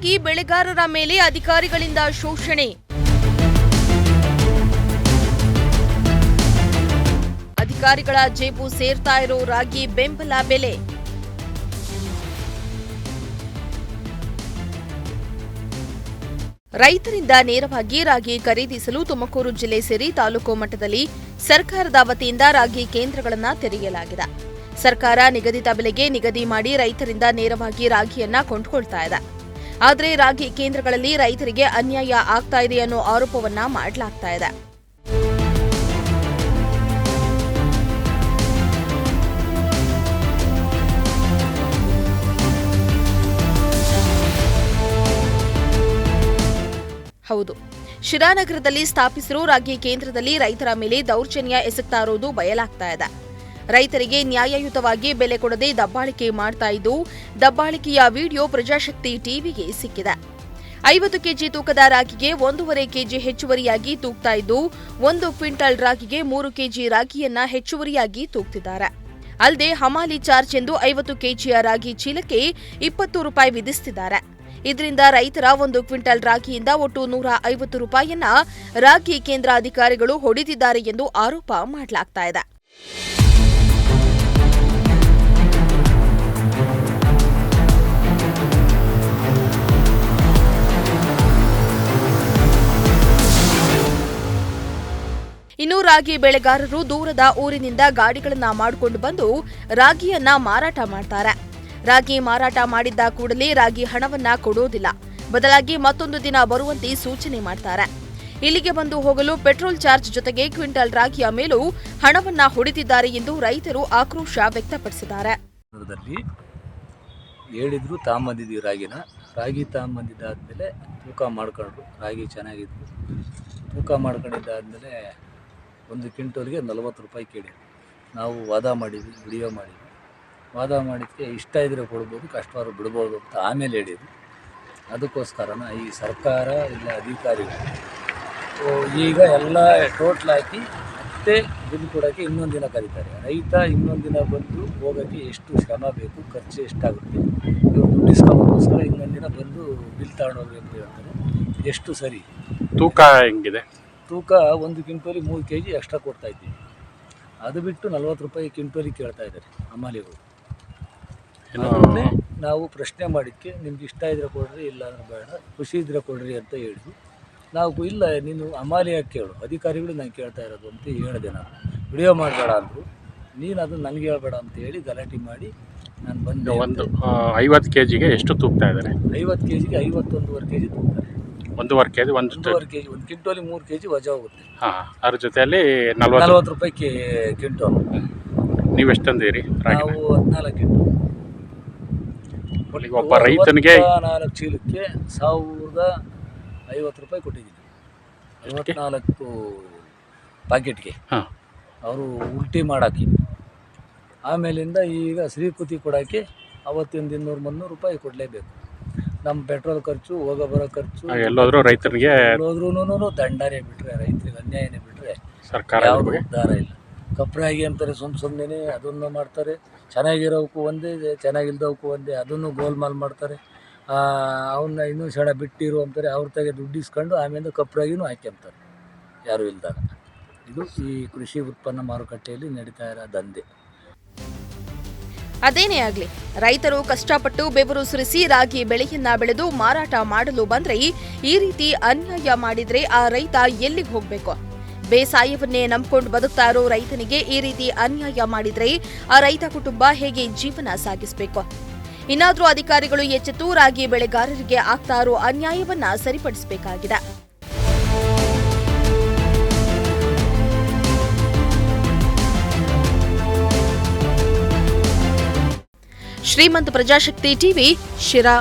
ರಾಗಿ ಬೆಳೆಗಾರರ ಮೇಲೆ ಅಧಿಕಾರಿಗಳಿಂದ ಶೋಷಣೆ. ಅಧಿಕಾರಿಗಳ ಜೇಬು ಸೇರ್ತಾ ಇರೋ ರಾಗಿ ಬೆಂಬಲ ಬೆಲೆ. ರೈತರಿಂದ ನೇರವಾಗಿ ರಾಗಿ ಖರೀದಿಸಲು ತುಮಕೂರು ಜಿಲ್ಲೆ ಸೇರಿ ತಾಲೂಕು ಮಟ್ಟದಲ್ಲಿ ಸರ್ಕಾರದ ವತಿಯಿಂದ ರಾಗಿ ಕೇಂದ್ರಗಳನ್ನು ತೆರೆಯಲಾಗಿದೆ. ಸರ್ಕಾರ ನಿಗದಿತ ಬೆಲೆಗೆ ನಿಗದಿ ಮಾಡಿ ರೈತರಿಂದ ನೇರವಾಗಿ ರಾಗಿಯನ್ನ ಕೊಂಡುಕೊಳ್ತಾ ಇದೆ. ಆದರೆ ರಾಗಿ ಕೇಂದ್ರಗಳಲ್ಲಿ ರೈತರಿಗೆ ಅನ್ಯಾಯ ಆಗ್ತಾ ಇದೆ ಅನ್ನೋ ಆರೋಪವನ್ನ ಮಾಡಲಾಗ್ತಾ ಇದೆ. ಹೌದು, ಶಿರಾನಗರದಲ್ಲಿ ಸ್ಥಾಪಿಸಿರೋ ರಾಗಿ ಕೇಂದ್ರದಲ್ಲಿ ರೈತರ ಮೇಲೆ ದೌರ್ಜನ್ಯ ಎಸಗ್ತಾ ಇರೋದು ಬಯಲಾಗ್ತಾ ಇದೆ. ರೈತರಿಗೆ ನ್ಯಾಯಯುತವಾಗಿ ಬೆಲೆ ಕೊಡದೆ ದಬ್ಬಾಳಿಕೆ ಮಾಡ್ತಾ ಇದ್ದು, ದಬ್ಬಾಳಿಕೆಯ ವಿಡಿಯೋ ಪ್ರಜಾಶಕ್ತಿ ಟಿವಿಗೆ ಸಿಕ್ಕಿದೆ. 50 ಕೆಜಿ ತೂಕದ ರಾಗಿಗೆ 1.5 ಕೆಜಿ ಹೆಚ್ಚುವರಿಯಾಗಿ ತೂಗ್ತಾ ಇದ್ದು, 1 ಕ್ವಿಂಟಲ್ ರಾಗಿಗೆ 3 ಕೆಜಿ ರಾಗಿಯನ್ನ ಹೆಚ್ಚುವರಿಯಾಗಿ ತೂಗ್ತಿದ್ದಾರೆ. ಅಲ್ಲದೆ ಹಮಾಲಿ ಚಾರ್ಜ್ ಎಂದು 50 ಕೆಜಿಯ ರಾಗಿ ಚೀಲಕ್ಕೆ 20 ರೂಪಾಯಿ ವಿಧಿಸುತ್ತಿದ್ದಾರೆ. ಇದರಿಂದ ರೈತರ 1 ಕ್ವಿಂಟಲ್ ರಾಗಿಯಿಂದ ಒಟ್ಟು 150 ರೂಪಾಯಿಯನ್ನ ರಾಗಿ ಕೇಂದ್ರ ಅಧಿಕಾರಿಗಳು ಹೊಡೆದಿದ್ದಾರೆ ಎಂದು ಆರೋಪ ಮಾಡಲಾಗ್ತಾ ಇದೆ. ಇನ್ನು ರಾಗಿ ಬೆಳೆಗಾರರು ದೂರದ ಊರಿನಿಂದ ಗಾಡಿಗಳನ್ನ ಮಾಡಿಕೊಂಡು ಬಂದು ರಾಗಿಯನ್ನ ಮಾರಾಟ ಮಾಡ್ತಾರೆ. ರಾಗಿ ಮಾರಾಟ ಮಾಡಿದ್ದ ಕೂಡಲೇ ರಾಗಿ ಹಣವನ್ನ ಕೊಡೋದಿಲ್ಲ, ಬದಲಾಗಿ ಮತ್ತೊಂದು ದಿನ ಬರುವಂತೆ ಸೂಚನೆ ಮಾಡ್ತಾರೆ. ಇಲ್ಲಿಗೆ ಬಂದು ಹೋಗಲು ಪೆಟ್ರೋಲ್ ಚಾರ್ಜ್ ಜೊತೆಗೆ ಕ್ವಿಂಟಲ್ ರಾಗಿಯ ಮೇಲೂ ಹಣವನ್ನ ಹೊಡೆದಿದ್ದಾರೆ ಎಂದು ರೈತರು ಆಕ್ರೋಶ ವ್ಯಕ್ತಪಡಿಸಿದ್ದಾರೆ. ಹೇಳಿದ್ರು ತಾಂಬಂದಿದ್ದೀವಿ ರಾಗಿ ತಾಂಬಂದಿದ್ದಾದ್ಮೇಲೆ ತೂಕ ಮಾಡ್ಕೊಂಡ್ರು. ರಾಗಿ ಚೆನ್ನಾಗಿತ್ತು, ತೂಕ ಮಾಡ್ಕೊಂಡಿದ್ದಾದ್ಮೇಲೆ 1 ಕ್ವಿಂಟಲ್ಗೆ 40 ರೂಪಾಯಿ ಕೇಳಿ ನಾವು ವಾದ ಮಾಡಿದ್ವಿ, ವಿಡಿಯೋ ಮಾಡಿದ್ವಿ. ವಾದ ಮಾಡಿದ್ದಕ್ಕೆ ಇಷ್ಟ ಇದ್ರೆ ಕೊಡ್ಬೋದು, ಕಷ್ಟವಾದ್ರು ಬಿಡ್ಬೋದು ಅಂತ ಆಮೇಲೆ ಹೇಳಿದ್ರು. ಅದಕ್ಕೋಸ್ಕರನ ಈ ಸರ್ಕಾರ ಇಲ್ಲ ಅಧಿಕಾರಿಗಳು ಈಗ ಎಲ್ಲ ಟೋಟ್ಲ್ ಹಾಕಿ ಮತ್ತೆ ಬಿಲ್ ಕೊಡೋಕ್ಕೆ ಇನ್ನೊಂದು ದಿನ ಕರೀತಾರೆ. ರೈತ ಇನ್ನೊಂದು ದಿನ ಬಂದು ಹೋಗೋಕ್ಕೆ ಎಷ್ಟು ಶ್ರಮ ಬೇಕು, ಖರ್ಚು ಎಷ್ಟಾಗುತ್ತೆ, ಇವರು ದುಡ್ಡು ಇಸ್ಕೋಗೋಸ್ಕರ ಇನ್ನೊಂದು ದಿನ ಬಂದು ಬಿಲ್ ತಗೊಂಡೋಗಿ ಅಂತ ಹೇಳ್ತಾರೆ. ಇದೆಷ್ಟು ಸರಿ? ತೂಕ ಹೆಂಗಿದೆ? ತೂಕ 1 ಕ್ವಿಂಟಲಿಗೆ 3 ಕೆಜಿ ಎಕ್ಸ್ಟ್ರಾ ಕೊಡ್ತಾ ಇದ್ದೀವಿ. ಅದು ಬಿಟ್ಟು 40 ರೂಪಾಯಿ ಕ್ವಿಂಟಲಿಗೆ ಕೇಳ್ತಾ ಇದ್ದಾರೆ ಹಮಾಲಿಗಳು. ಅದನ್ನೇ ನಾವು ಪ್ರಶ್ನೆ ಮಾಡಿದ್ದಕ್ಕೆ ನಿಮ್ಗೆ ಇಷ್ಟ ಇದ್ರೆ ಕೊಡ್ರಿ, ಇಲ್ಲ ಅಂದ್ರೆ ಬೇಡ, ಖುಷಿ ಇದ್ರೆ ಕೊಡ್ರಿ ಅಂತ ಹೇಳಿದ್ವಿ. ನಾವು ಇಲ್ಲ ನೀನು ಹಮಾಲಿಯಾಗಿ ಕೇಳು, ಅಧಿಕಾರಿಗಳು ನಾನು ಕೇಳ್ತಾ ಇರೋದು ಅಂತ ಹೇಳಿದೆ. ನಾನು ವಿಡಿಯೋ ಮಾಡಬೇಡ ಅಂದರು, ನೀನು ಅದನ್ನು ನನಗೆ ಹೇಳ್ಬೇಡ ಅಂತ ಹೇಳಿ ಗಲಾಟೆ ಮಾಡಿ ನಾನು ಬಂದೆ. 50 ಕೆಜಿಗೆ ಎಷ್ಟು ತೂಗ್ತಾ ಇದ್ದಾರೆ? 50 ಕೆಜಿಗೆ 51.5 ಕೆಜಿ ತೂಗ್ತಾರೆ. 1.5 ಕೆಜಿ 1.5 ಕೆಜಿ 1 ಕ್ವಿಂಟಲಿಗೆ 3 ಕೆಜಿ ವಜಾ ಹೋಗುತ್ತೆ. ಅದ್ರ ಜೊತೆಯಲ್ಲಿ 40 ರೂಪಾಯಿ ಕ್ವಿಂಟಲ್. ನೀವು ಎಷ್ಟು ತಂದಿರಿ? ನಾವು 14 ಕ್ವಿಂಟಲ್. ಒಬ್ಬ ರೈತನಿಗೆ 4 ಚೀಲಕ್ಕೆ 1050 ರೂಪಾಯಿ ಕೊಟ್ಟಿದ್ದೀನಿ. 54 ಪ್ಯಾಕೆಟ್ಗೆ ಅವರು ಉಲ್ಟಿ ಮಾಡಾಕಿ. ಆಮೇಲಿಂದ ಈಗ ಶ್ರೀಕುತಿ ಕೊಡೋಕ್ಕೆ ಅವತ್ತಿಂದ 200-300 ರೂಪಾಯಿ ಕೊಡಲೇಬೇಕು. ನಮ್ಮ ಪೆಟ್ರೋಲ್ ಖರ್ಚು, ಹೋಗೋ ಬರೋ ಖರ್ಚು, ಎಲ್ಲೋದ್ರೂ ರೈತರಿಗೆ ಎಲ್ಲೋದ್ರೂ ದಂಡನೇ ಬಿಟ್ಟರೆ, ರೈತರಿಗೆ ಅನ್ಯಾಯನೇ ಬಿಟ್ಟರೆ ಸರ್ಕಾರ ಯಾವ ಉದ್ಧಾರ ಇಲ್ಲ. ಕಪ್ರಾಗಿ ಅಂತಾರೆ ಸುಮ್ಮನೆ ಅದನ್ನು ಮಾಡ್ತಾರೆ. ಚೆನ್ನಾಗಿರೋವಕ್ಕೂ ಒಂದೇ, ಚೆನ್ನಾಗಿಲ್ದವಕ್ಕೂ ಒಂದೇ, ಅದನ್ನು ಗೋಲ್ಮಾಲ್ ಮಾಡ್ತಾರೆ. ಅವನ್ನ ಇನ್ನೂ ಸಣ ಬಿಟ್ಟಿರು ಅಂತಾರೆ. ಅವ್ರ ತೆಗೆ ದುಡ್ಡು ಇಸ್ಕೊಂಡು ಆಮೇಲೆ ಕಪ್ರಾಗಿನೂ ಹಾಕ್ಯಂತಾರೆ ಯಾರೂ ಇಲ್ದಾಗ. ಇದು ಈ ಕೃಷಿ ಉತ್ಪನ್ನ ಮಾರುಕಟ್ಟೆಯಲ್ಲಿ ನಡೀತಾ ಇರೋ ದಂಧೆ. ಅದೇನೇ ಆಗಲಿ, ರೈತರು ಕಷ್ಟಪಟ್ಟು ಬೆವರು ಸುರಿಸಿ ರಾಗಿ ಬೆಳೆಯನ್ನ ಬೆಳೆದು ಮಾರಾಟ ಮಾಡಲು ಬಂದ್ರೆ ಈ ರೀತಿ ಅನ್ಯಾಯ ಮಾಡಿದ್ರೆ ಆ ರೈತ ಎಲ್ಲಿಗೆ ಹೋಗ್ಬೇಕು? ಬೇಸಾಯವನ್ನೇ ನಂಬಿಕೊಂಡು ಬದುಕ್ತಾ ಇರೋ ರೈತನಿಗೆ ಈ ರೀತಿ ಅನ್ಯಾಯ ಮಾಡಿದ್ರೆ ಆ ರೈತ ಕುಟುಂಬ ಹೇಗೆ ಜೀವನ ಸಾಗಿಸಬೇಕು? ಇನ್ನಾದ್ರೂ ಅಧಿಕಾರಿಗಳು ಎಚ್ಚೆತ್ತು ರಾಗಿ ಬೆಳೆಗಾರರಿಗೆ ಆಗ್ತಾ ಇರೋ ಅನ್ಯಾಯವನ್ನ ಸರಿಪಡಿಸಬೇಕಾಗಿದೆ. ಶ್ರೀಮಂತ ಪ್ರಜಾಶಕ್ತಿ ಟಿವಿ, ಶಿರಾ.